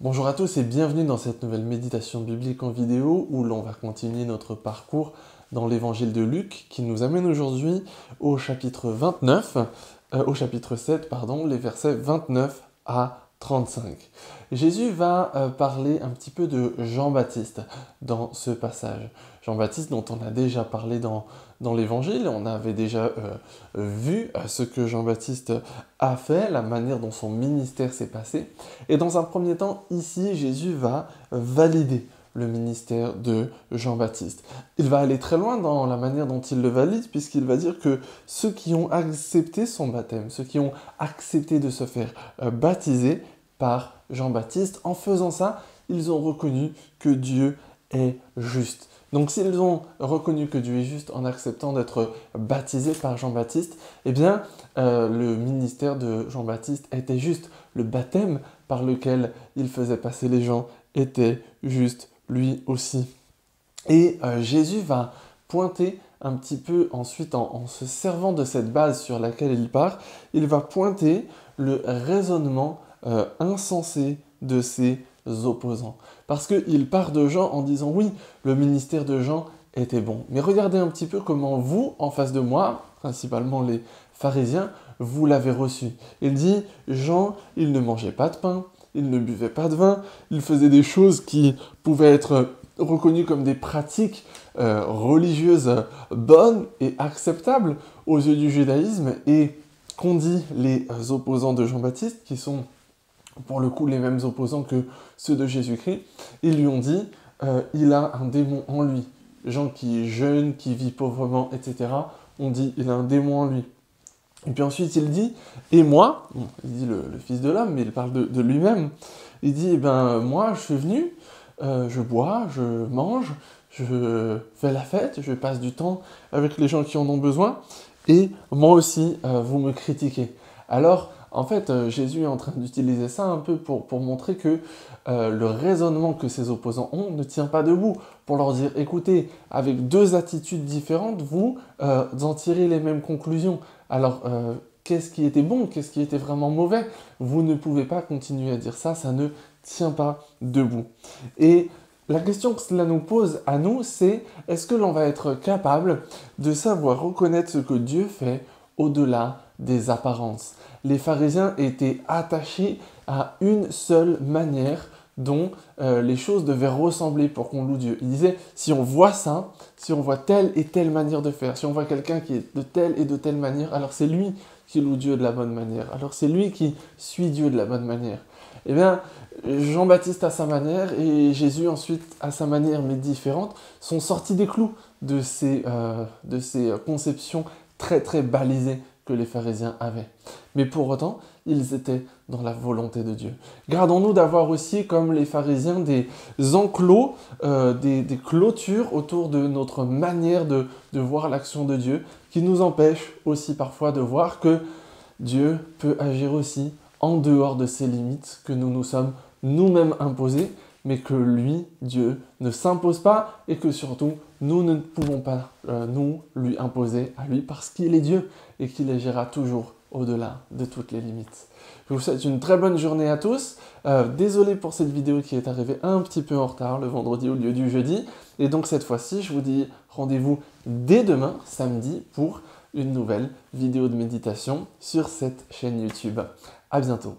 Bonjour à tous et bienvenue dans cette nouvelle méditation biblique en vidéo où l'on va continuer notre parcours dans l'évangile de Luc qui nous amène aujourd'hui au chapitre 29, au chapitre 7, pardon, les versets 29 à 35. Jésus va parler un petit peu de Jean-Baptiste dans ce passage. Jean-Baptiste dont on a déjà parlé dans l'évangile, on avait déjà vu ce que Jean-Baptiste a fait, la manière dont son ministère s'est passé. Et dans un premier temps, ici, Jésus va valider le ministère de Jean-Baptiste. Il va aller très loin dans la manière dont il le valide, puisqu'il va dire que ceux qui ont accepté son baptême, ceux qui ont accepté de se faire baptiser par Jean-Baptiste, en faisant ça, ils ont reconnu que Dieu est juste. Donc s'ils ont reconnu que Dieu est juste en acceptant d'être baptisés par Jean-Baptiste, eh bien le ministère de Jean-Baptiste était juste. Le baptême par lequel il faisait passer les gens était juste lui aussi. Et Jésus va pointer un petit peu ensuite, en se servant de cette base sur laquelle il part, il va pointer le raisonnement insensé de ses opposants. Parce qu'il part de Jean en disant oui, le ministère de Jean était bon. Mais regardez un petit peu comment vous, en face de moi, principalement les pharisiens, vous l'avez reçu. Il dit, Jean, il ne mangeait pas de pain, il ne buvait pas de vin, il faisait des choses qui pouvaient être reconnues comme des pratiques religieuses bonnes et acceptables aux yeux du judaïsme, et qu'ont dit les opposants de Jean-Baptiste, qui sont pour le coup les mêmes opposants que ceux de Jésus-Christ, ils lui ont dit, il a un démon en lui. Jean qui est jeune, qui vit pauvrement, etc., on dit, il a un démon en lui. Et puis ensuite, il dit, et moi, bon, il dit le Fils de l'homme, mais il parle de lui-même, il dit, eh ben, moi, je suis venu, je bois, je mange, je fais la fête, je passe du temps avec les gens qui en ont besoin, et moi aussi, vous me critiquez. Alors, en fait, Jésus est en train d'utiliser ça un peu pour montrer que le raisonnement que ses opposants ont ne tient pas debout, pour leur dire, écoutez, avec deux attitudes différentes, vous en tirez les mêmes conclusions. Alors, qu'est-ce qui était bon, qu'est-ce qui était vraiment mauvais? Vous ne pouvez pas continuer à dire ça, ça ne tient pas debout. Et la question que cela nous pose à nous, c'est est-ce que l'on va être capable de savoir reconnaître ce que Dieu fait au-delà des apparences? Les pharisiens étaient attachés à une seule manière dont les choses devaient ressembler pour qu'on loue Dieu. Ils disaient, si on voit ça, si on voit telle et telle manière de faire, si on voit quelqu'un qui est de telle et de telle manière, alors c'est lui qui loue Dieu de la bonne manière, alors c'est lui qui suit Dieu de la bonne manière. Eh bien, Jean-Baptiste à sa manière et Jésus ensuite à sa manière, mais différente, sont sortis des clous de ces conceptions très très balisées que les pharisiens avaient. Mais pour autant, ils étaient dans la volonté de Dieu. Gardons-nous d'avoir aussi, comme les pharisiens, des enclos, des clôtures autour de notre manière de voir l'action de Dieu, qui nous empêchent aussi parfois de voir que Dieu peut agir aussi en dehors de ces limites que nous nous sommes nous-mêmes imposées, mais que lui, Dieu, ne s'impose pas et que surtout, nous ne pouvons pas nous lui imposer à lui parce qu'il est Dieu et qu'il agira toujours au-delà de toutes les limites. Je vous souhaite une très bonne journée à tous. Désolé pour cette vidéo qui est arrivée un petit peu en retard le vendredi au lieu du jeudi. Et donc cette fois-ci, je vous dis rendez-vous dès demain, samedi, pour une nouvelle vidéo de méditation sur cette chaîne YouTube. À bientôt.